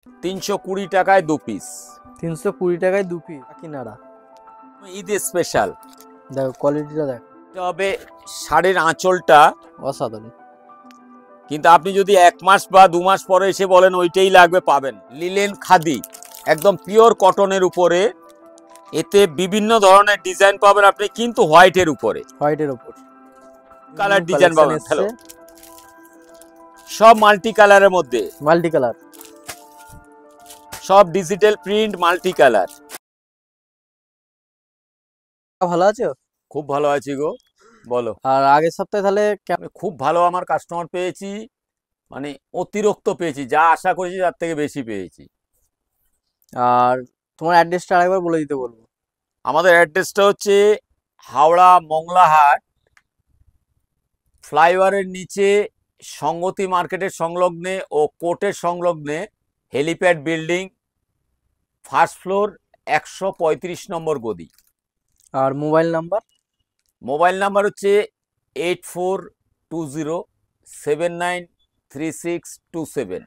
320 টাকায় 2 পিস। 320 টাকায় 2 পিস কিনারা। ঈদ স্পেশাল। দেখো কোয়ালিটিটা দেখো। এটা হবে শাড়ির আঁচলটা অসাধারণ। কিন্তু আপনি যদি 1 মাস বা 2 মাস পরে এসে বলেন ওইটাই লাগবে, পাবেন। লিলেন খাদি, একদম পিওর কটনের উপরে, এতে বিভিন্ন ধরনের ডিজাইন পাবেন আপনি, কিন্তু হোয়াইটের উপরে। হোয়াইটের উপর কালার ডিজাইন পাবেন। হ্যালো, সব মাল্টি কালারের মধ্যে। মাল্টি কালার, সব ডিজিটাল প্রিন্ট, মাল্টি কালার। ভালো আছো? খুব ভালো আছি গো, বলো। আর আগের সপ্তাহে তাহলে খুব ভালো আমার কাস্টমার পেয়েছি, মানে অতিরিক্ত পেয়েছি, যা আশা করেছি তার থেকে বেশি পেয়েছি। আর তোমার অ্যাড্রেসটা আরেকবার বলে দিতে বলবো। আমাদের অ্যাড্রেসটা হচ্ছে হাওড়া মংলাহাট, ফ্লাইওভারের নিচে সংগতি মার্কেটের সংলগ্নে ও কোর্টের সংলগ্নে helipad building, first floor, 135 number গদি। আর মোবাইল নাম্বার? মোবাইল নাম্বার হচ্ছে 8420793627।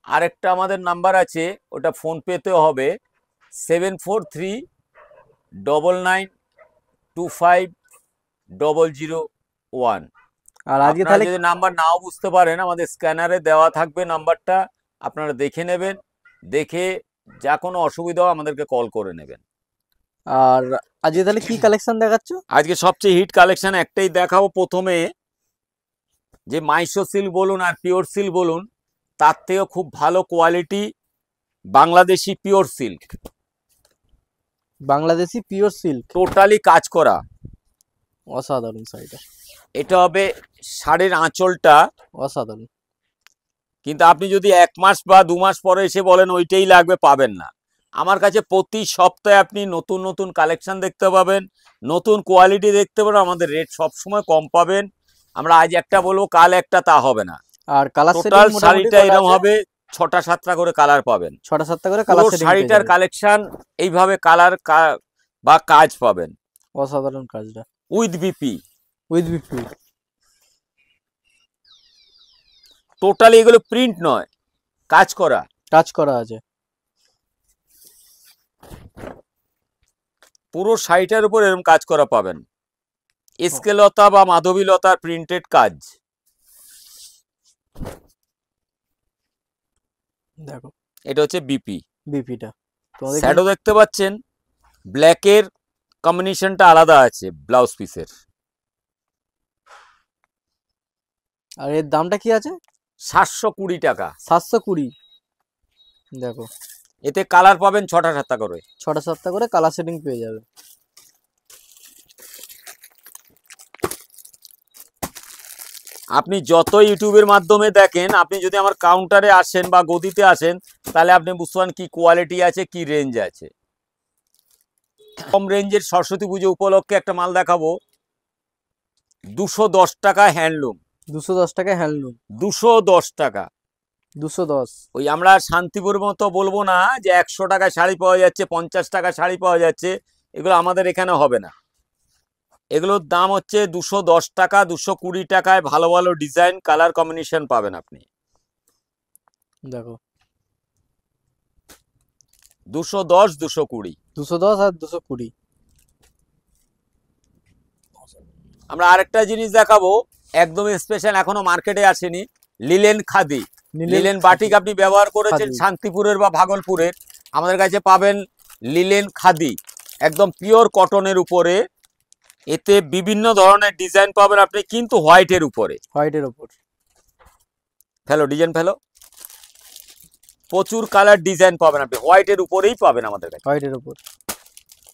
আরেকটা আমাদের নাম্বার আছে, ওটা ফোনপেতেও হবে, 7439925001। আর আজকে আপনারা তাহলে যদি নাম্বার নাও বুঝতে পারেন, আমাদের স্ক্যানারে দেওয়া থাকবে নাম্বারটা, আপনারা দেখে নেবেন, দেখে যা কোনো অসুবিধা আমাদেরকে কল করে নেবেন। আর আজকে তাহলে কি কালেকশন দেখাচ্ছ? আজকে সবচেয়ে হিট কালেকশন একটাই দেখাবো। প্রথমে যে মাইশো সিল্ক বলুন আর পিওর সিল্ক বলুন, তার থেকেও খুব ভালো quality Bangladeshi pure silk. Bangladeshi pure silk, totally কাজ করা, অসাধারণ শাড়িটা। এটা হবে শাড়ির আঁচলটা অসাধারণ। কিন্তু আপনি যদি 1 মাস বা 2 মাস পরে এসে বলেন ওইটাই লাগবে, পাবেন না। আমার কাছে প্রতি সপ্তাহে আপনি নতুন নতুন কালেকশন দেখতে পাবেন, নতুন কোয়ালিটি দেখতে পাবেন। আমাদের রেট সবসময় কম পাবেন। আমরা আজ একটা বলবো, কাল একটা, তা হবে না। আর কালার টোটাল শাড়িটা এরকম হবে, 6টা 7টা করে কালার পাবেন। 6টা 7টা করে কালার সেটিং। শাড়িটার কালেকশন এইভাবে কালার বা কাজ পাবেন। অসাধারণ কাজটা, উইথ বিপি। টোটালি এগুলো প্রিন্ট নয়, কাজ করা আছে। পুরো শাড়িটার উপর এরকম কাজ করা পাবেন, স্কেলতা বা মাধবীলতার প্রিন্টেড কাজ। দেখো, এটা হচ্ছে বিপিটা শ্যাডো দেখতে পাচ্ছেন, ব্ল্যাকের কম্বিনেশনটা আলাদা আছে ব্লাউজ পিসের। আর এর দামটা কি আছে? 720 টাকা। 720। দেখো, এতে কালার পাবেন 6টা 7টা করে। 6টা 7টা করে কালার সেটিং পেয়ে যাবে। আপনি যত ইউটিউবের মাধ্যমে দেখেন, আপনি যদি আমার কাউন্টারে আসেন বা গদিতে আসেন, তাহলে আপনি বুঝতে পারেন কি কোয়ালিটি আছে, কি রেঞ্জ আছে। কম রেঞ্জের সরস্বতী পুজো উপলক্ষে একটা মাল দেখাবো, 210 টাকা হ্যান্ডলুম। 210 টাকা হ্যান্ডলুম। 210 টাকা। 210। ওই আমরা শান্তিপুরের মতো বলবো না যে 100 টাকায় শাড়ি পাওয়া যাচ্ছে, 50 টাকা শাড়ি পাওয়া যাচ্ছে, এগুলো আমাদের এখানে হবে না। এগুলোর দাম হচ্ছে 210 টাকা। 220 টাকায় ভালো ভালো ডিজাইন, কালার কম্বিনেশন পাবেন আপনি। দেখো, 210 220। 210 আর 220। আমরা আরেকটা জিনিস দেখাবো, একদম স্পেশাল, এখনো মার্কেটে আসেনি, লিলেন খাদি। লিলেন বাটিক আপনি ব্যবহার করেছেন শান্তিপুরের বা ভাগলপুরের, আমাদের কাছে পাবেন লিলেন খাদি, একদম পিওর কটনের উপরে, এতে বিভিন্ন ধরনের ডিজাইন পাবেন আপনি, কিন্তু হোয়াইটের উপরে। ফেলো ডিজাইন, ফেলো, প্রচুর কালার ডিজাইন পাবেন আপনি, হোয়াইটের উপরেই পাবেন আমাদের কাছে।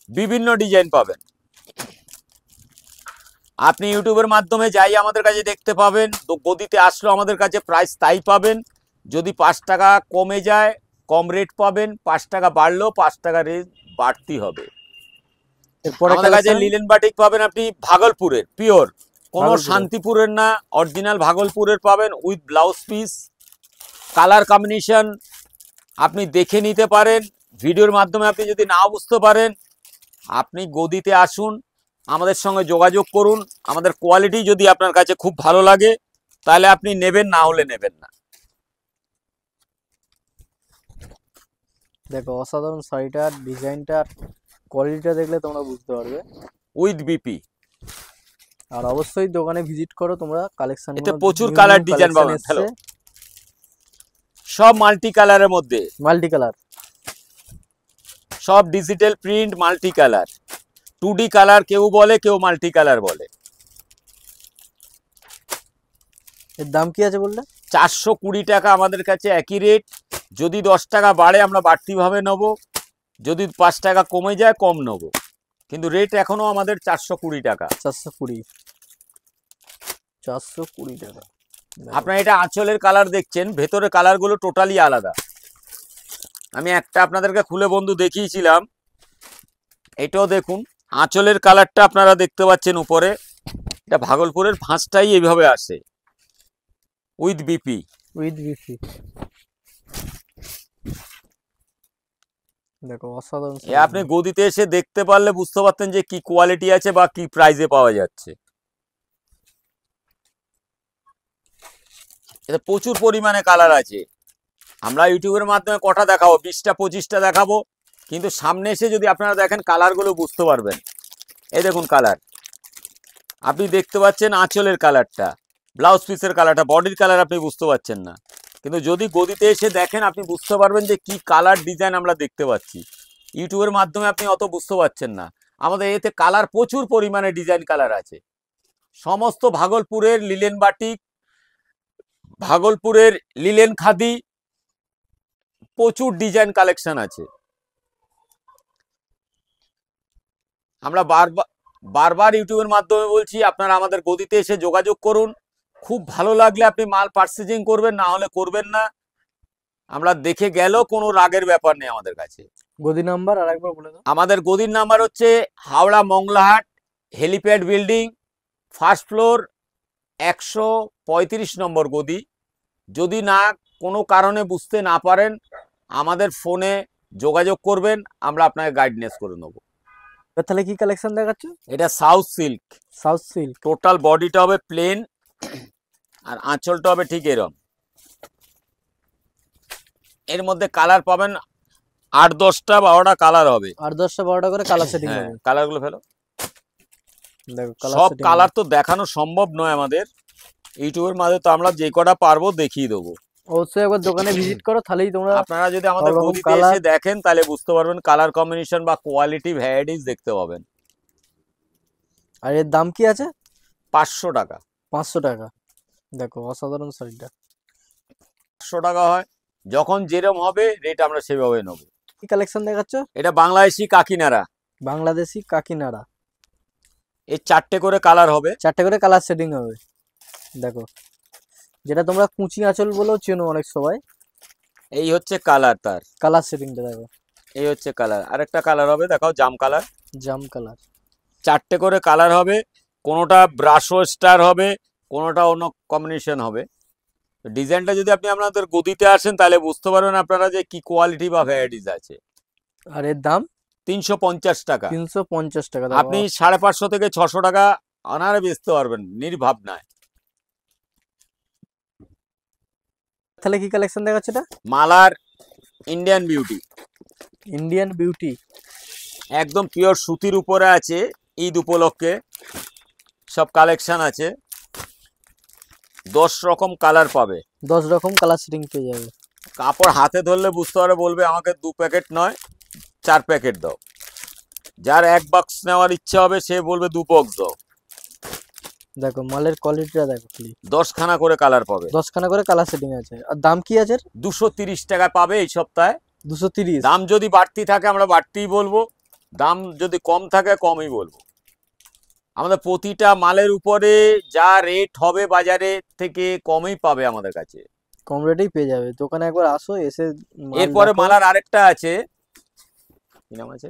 বিভিন্ন ডিজাইন পাবেন আপনি ইউটিউবের মাধ্যমে যাই আমাদের কাছে দেখতে পাবেন। গদিতে আসলো আমাদের কাছে প্রাইস তাই পাবেন। যদি 5 টাকা কমে যায়, কম রেট পাবেন, 5 টাকা বাড়লেও 5 টাকা রেট বাড়তি হবে। আমাদের কাছে লিলেন বাটিক পাবেন আপনি ভাগলপুরের পিওর, কোনো শান্তিপুরের না, অরিজিনাল ভাগলপুরের পাবেন, with blouse piece, colour combination আপনি দেখে নিতে পারেন। ভিডিওর মাধ্যমে আপনি যদি নাও বুঝতে পারেন, আপনি গদিতে আসুন, আমাদের সঙ্গে যোগাযোগ করুন। আমাদের কোয়ালিটি যদি আপনার কাছে খুব ভালো লাগে, তাহলে আপনি নেবেন, না হলে নেবেন না। দেখো অসাধারণ শাড়িটার ডিজাইনটা, কোয়ালিটিটা দেখলে তোমরা বুঝতে পারবে। With BP. আর অবশ্যই দোকানে ভিজিট করো তোমরা, কালেকশন এতে প্রচুর কালার ডিজাইন পাবেন। হ্যালো, সব মাল্টি কালারের মধ্যে, মাল্টি কালার, সব digital print, multi colour, 2D colour কেউ বলে, কেউ মাল্টি কালার বলে। এর দাম কি আছে বললে? 420 টাকা আমাদের কাছে একই রেট। যদি 10 টাকা বাড়ে আমরা বাড়তিভাবে নেব, যদি 5 টাকা কমে যায় কম নেব, কিন্তু রেট এখনো আমাদের 420 টাকা। 420 টাকা। আপনার এটা আঁচলের কালার দেখছেন, ভেতরে কালারগুলো টোটালি আলাদা। আমি একটা আপনাদেরকে খুলে বন্ধু দেখিয়েছিলাম, এটাও দেখুন আঁচলের কালারটা আপনারা দেখতে পাচ্ছেন উপরে। এটা ভাগলপুরের ভাঁজটাই এইভাবে আসে, উইথ বিপি। দেখো অসাধারণ। আপনি গদিতে এসে দেখতে পারলে বুঝতে পারতেন যে কি কোয়ালিটি আছে বা কি প্রাইসে পাওয়া যাচ্ছে। এতে প্রচুর পরিমাণে কালার আছে। আমরা ইউটিউবের মাধ্যমে কটা দেখাবো, 20টা 25টা দেখাবো, কিন্তু সামনে এসে যদি আপনারা দেখেন কালারগুলো বুঝতে পারবেন। এই দেখুন কালার, আপনি দেখতে পাচ্ছেন আঁচলের কালারটা, ব্লাউজ পিসের কালারটা, বডির কালার আপনি বুঝতে পারছেন না, কিন্তু যদি গদিতে এসে দেখেন আপনি বুঝতে পারবেন যে কি কালার ডিজাইন আমরা দেখতে পাচ্ছি। ইউটিউবের মাধ্যমে আপনি অত বুঝতে পারছেন না। আমাদের এতে কালার প্রচুর পরিমাণে ডিজাইন কালার আছে। সমস্ত ভাগলপুরের লিলেন বাটিক, ভাগলপুরের লিলেন খাদি, প্রচুর ডিজাইন কালেকশন আছে। আমরা বারবার ইউটিউবের মাধ্যমে বলছি, আপনারা আমাদের গদিতে এসে যোগাযোগ করুন। খুব ভালো লাগলে আপনি মাল পার্চেজিং করবেন, না হলে করবেন না। আমরা দেখে গেলেও কোনো রাগের ব্যাপার নেই আমাদের কাছে। গদি নাম্বার আরেকবার বলে দাও। আমাদের গদির নাম্বার হচ্ছে Howrah Mangalahat helipad building, first floor, 135 number গদি। যদি না কোনো কারণে বুঝতে না পারেন আমাদের ফোনে যোগাযোগ করবেন, আমরা আপনাকে গাইডনেস করে নেব। তাহলে কি কালেকশন দেখাচ্ছ? এটা south silk. South silk. Total বডিটা হবে প্লেন, আর আঁচলটা হবে ঠিক এরকম। এর মধ্যে কালার পাবেন 8-10টা 12টা কালার হবে। 8-10টা 12টা করে কালার সেটিং হবে। কালারগুলো ফেলো। দেখো সব কালার তো দেখানো সম্ভব নয় আমাদের ইউটিউবের মাঝে, তো আমরা যে কটা পারবো দেখিয়ে দেবো। অবশ্যই একবার দোকানে ভিজিট করো, তাহলেই তোমরা, আপনারা যদি আমাদের গদিতে এসে দেখেন তাহলে বুঝতে পারবেন, কালার কম্বিনেশন বা কোয়ালিটি ভ্যারাইটিস দেখতে পাবেন। আর এর দাম কি আছে? 500 টাকা। 500 টাকা। দেখো অসাধারণ শাড়িটা। 500 টাকা হয়, যখন যেরকম হবে রেট আমরা সেভাবে নেব। কি কালেকশন দেখাচ্ছ? এটা বাংলাদেশি কাকিনাড়া। বাংলাদেশি কাকিনাড়া। এই 4টে করে কালার হবে, 4টে করে কালার সেটিং হবে। দেখো, যেটা তোমরা কুচি আঁচল বলেও চেনো অনেক সবাই। এই হচ্ছে কালার, তার কালার সেটিংটা দেখো। এই হচ্ছে কালার। আরেকটা কালার হবে, দেখাও, জাম কালার। জাম কালার। 4টে করে কালার হবে, কোনোটা ব্রাশো স্টার হবে, কোনোটা অন্য কম্বিনেশন হবে। ডিজাইনটা যদি আপনি আপনাদের গদিতে আসেন তাহলে বুঝতে পারবেন আপনারা যে কি কোয়ালিটি বা ভ্যারাইটিস আছে। আর এর দাম 350 টাকা। 350 টাকা। আপনি 550 থেকে 600 টাকা আনারে বেচতে পারবেন নির্ভাবনায়। তাহলে কি কালেকশন দেখাচ্ছে এটা? মালার ইন্ডিয়ান বিউটি। ইন্ডিয়ান বিউটি একদম পিওর সুতির উপরে আছে। ঈদ উপলক্ষে সব কালেকশন আছে। 10 রকম কালার পাবে, 10 রকম কালার সেটিং পেয়ে যাবে। কাপড় হাতে ধরলে বুঝতে পারে, বলবে আমাকে 2 প্যাকেট নয় 4 প্যাকেট দাও। যার 1 বাক্স নেওয়ার ইচ্ছা হবে সে বলবে 2 বক্স দাও। দেখো মালের কোয়ালিটিটা দেখো, 10 খানা করে কালার পাবে, 10 খানা করে কালার সেটিং আছে। আর দাম কি আছে? 230 টাকা পাবে এই সপ্তাহে। 230। দাম যদি বাড়তি থাকে আমরা বাড়তিই বলবো, দাম যদি কম থাকে কমই বলবো। আমাদের প্রতিটা মালের উপরে যা রেট হবে বাজারে থেকে কমই পাবে আমাদের কাছে, কম রেটেই পেয়ে যাবে। দোকানে একবার আসো, এসে এরপরে মালার আরেকটা আছে, কি নাম আছে,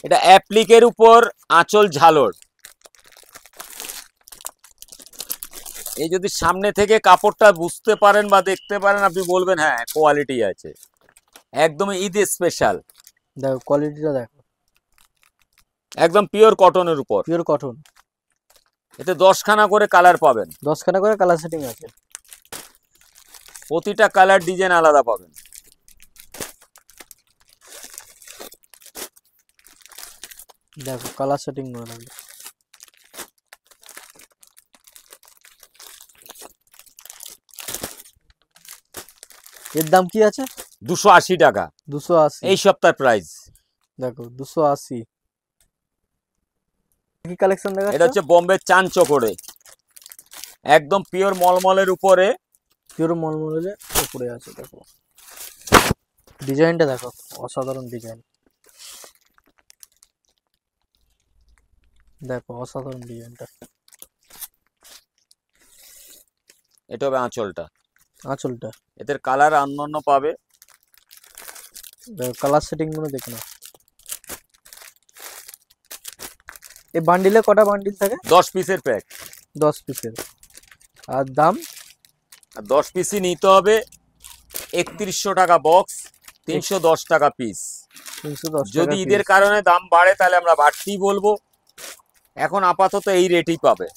এটা অ্যাপ্লিকের উপর আঁচল ঝালর। এই যদি সামনে থেকে কাপড়টা বুঝতে পারেন বা দেখতে পারেন আপনি বলবেন হ্যাঁ কোয়ালিটি আছে। একদম ঈদ স্পেশাল। দেখো কোয়ালিটিটা দেখো, একদম পিওর কটনের উপর, পিওর কটন। এতে 10 খানা করে কালার পাবেন, 10 খানা করে কালার সেটিং আছে। প্রতিটা কালার ডিজাইন আলাদা পাবেন। দেখো কালার সেটিং করে লাগবে। এর দাম কি আছে? 280 টাকা 280। এই সপ্তাহের প্রাইস। দেখো 280। কি কালেকশন এটা দেখাচ্ছ? হচ্ছে বোম্বে চানচোকোরে, একদম পিওর মলমলের উপরে। পিওর মলমলের উপরে আছে। দেখো ডিজাইনটা দেখো, অসাধারণ ডিজাইন। দেখো অসাধারণ ডিজাইনটা। এটা হবে আঁচলটা, আঁচলটা এদের কালার অন্যান্য পাবে। দেখো কালার সেটিং গুলো দেখো না। এই বান্ডিলে কটা বান্ডিল থাকে? 10 পিসের প্যাক। 10 পিসের। আর দাম? আর 10 পিসই নিতে হবে 3100 টাকা বক্স, 310 টাকা পিস। 310 টাকা যদি ঈদের পিস। কারণে দাম বাড়ে তাহলে আমরা বাড়তিই বলবো, এখন আপাতত এই রেটই পাবে।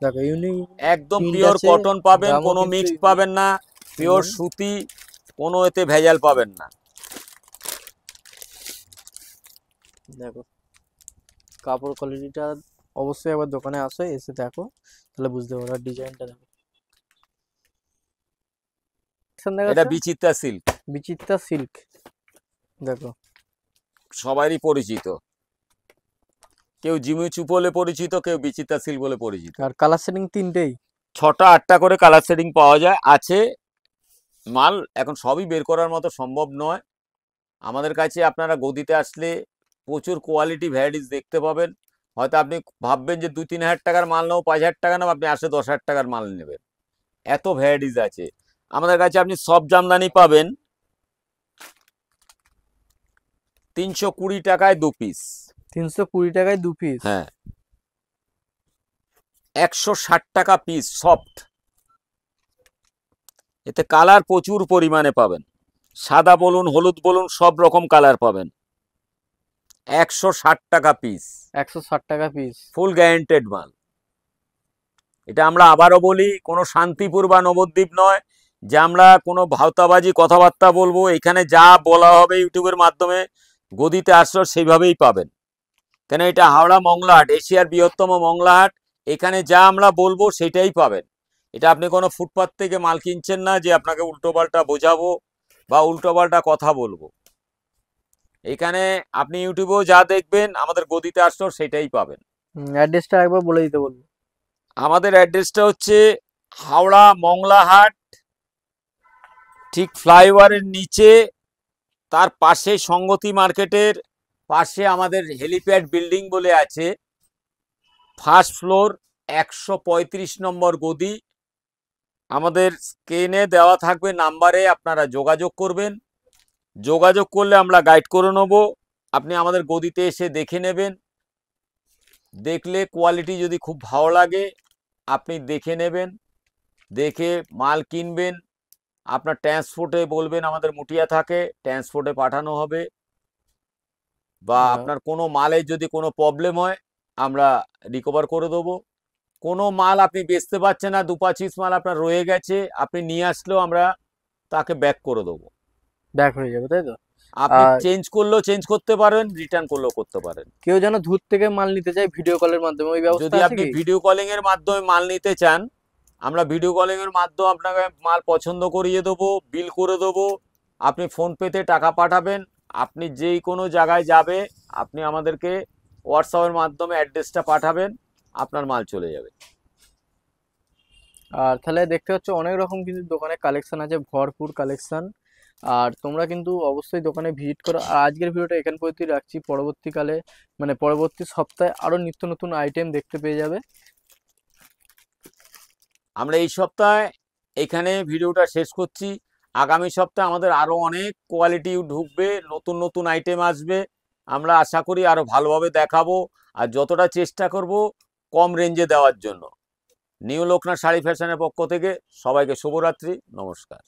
দেখো ইউনিক একদম প্রিন্ট পিওর আছে, কটন পাবেন, দামও কোনো কিন্তু মিক্স unique। পাবেন না, পিওর সুতি, কোনো এতে ভেজাল পাবেন না। দেখো কাপড় কোয়ালিটিটা অবশ্যই আবার দোকানে আসো, এসে দেখো তাহলে বুঝতে পারো। ডিজাইনটা দেখো। এটা বিচিত্রা সিল্ক, বিচিত্রা সিল্ক। দেখো সবারই পরিচিত, কেউ জিমিচু বলে পরিচিত, কেউ বিচিত্রা সিল্ক বলে পরিচিত। আর কালার সেটিং তিনটেই। 6টা 8টা করে কালার সেটিং পাওয়া যায়, আছে মাল। এখন সবই বের করার মতো সম্ভব নয়। আমাদের কাছে আপনারা গদিতে আসলে প্রচুর কোয়ালিটি ভ্যারাইটিস দেখতে পাবেন। হয়তো আপনি ভাববেন যে 2-3 হাজার টাকার মাল নেবো, 5 হাজার টাকা নেবো, আপনি আসলে 10 হাজার টাকার মাল নেবেন, এত ভ্যারাইটিস আছে আমাদের কাছে। আপনি সব জামদানি পাবেন 320 টাকায় 2 পিস। 320 টাকায় 2 পিস। হ্যাঁ, 160 টাকা পিস সফট। এতে কালার প্রচুর পরিমাণে পাবেন, সাদা বলুন হলুদ বলুন সব রকম কালার পাবেন। 160 টাকা পিস, 160 টাকা পিস। ফুল গ্যারান্টেড মাল। এটা আমরা আবারও বলি, কোনো শান্তিপুর বা নবদ্বীপ নয় যে আমরা কোনো ভাওতাবাজি কথাবার্তা বলবো। এখানে যা বলা হবে ইউটিউবের মাধ্যমে, গদিতে আসলে সেইভাবেই পাবেন। কেন এটা হাওড়া মংলাহাট, এশিয়ার বৃহত্তম মংলাহাট। এখানে যা আমরা বলবো সেটাই পাবেন। এটা আপনি কোনো ফুটপাত থেকে মাল কিনছেন না যে আপনাকে উল্টোপাল্টা বোঝাবো বা উল্টোপাল্টা কথা বলবো। এখানে আপনি ইউটিউবেও যা দেখবেন আমাদের গদিতে আসলেও সেটাই পাবেন। অ্যাড্রেসটা একবার বলে দিতে বলবো। আমাদের অ্যাড্রেসটা হচ্ছে হাওড়া মংলাহাট, ঠিক ফ্লাইওভারের নিচে, তার পাশে সংগতি মার্কেটের পাশে আমাদের হেলিপ্যাড বিল্ডিং বলে আছে, ফার্স্ট ফ্লোর, 135 নম্বর গদি। আমাদের স্ক্রিনে দেওয়া থাকবে নাম্বারে, আপনারা যোগাযোগ করবেন। যোগাযোগ করলে আমরা গাইড করে নেব। আপনি আমাদের গদিতে এসে দেখে নেবেন, দেখলে কোয়ালিটি যদি খুব ভালো লাগে আপনি দেখে নেবেন, দেখে মাল কিনবেন। আপনার ট্রান্সপোর্টে বলবেন আমাদের মুটিয়া থাকে, ট্রান্সপোর্টে পাঠানো হবে। বা আপনার কোনো মালের যদি কোনো প্রবলেম হয় আমরা রিকভার করে দেবো। কোনো মাল আপনি বেচতে পারছেন না, 2-5 মাল আপনার রয়ে গেছে, আপনি নিয়ে আসলেও আমরা তাকে ব্যাক করে দেবো। ব্যাক হয়ে যাবে, তাই তো? আপনি আর চেঞ্জ করলেও চেঞ্জ করতে পারেন, রিটার্ন করলেও করতে পারেন। কেউ যেন দূর থেকে মাল নিতে চায় ভিডিও কলের মাধ্যমে, ওই ব্যবস্থা যদি আছে আপনি কি? ভিডিও কলিং এর মাধ্যমে মাল নিতে চান, আমরা ভিডিও কলিং এর মাধ্যমে আপনাকে মাল পছন্দ করিয়ে দেবো, বিল করে দেবো। আপনি ফোনপেতে টাকা পাঠাবেন, আপনি যেই কোনো জায়গায় যাবে আপনি আমাদেরকে হোয়াটসঅ্যাপের মাধ্যমে অ্যাড্রেসটা পাঠাবেন, আপনার মাল চলে যাবে। আর তাহলে দেখতে পাচ্ছ অনেক রকম কিন্তু দোকানে কালেকশন আছে, ভরপুর কালেকশন। আর তোমরা কিন্তু অবশ্যই দোকানে ভিজিট করো। আর আজকের ভিডিওটা এখান পর্যন্তই রাখছি। পরবর্তীকালে মানে পরবর্তী সপ্তাহে আরো নিত্য নতুন আইটেম দেখতে পেয়ে যাবে। আমরা এই সপ্তাহে এখানে ভিডিওটা শেষ করছি। আগামী সপ্তাহে আমাদের আরও অনেক কোয়ালিটি ঢুকবে, নতুন নতুন আইটেম আসবে। আমরা আশা করি আরও ভালোভাবে দেখাবো, আর যতটা চেষ্টা করব কম রেঞ্জে দেওয়ার জন্য। নিউ লোকনাথ শাড়ি ফ্যাশনের পক্ষ থেকে সবাইকে শুভরাত্রি, নমস্কার।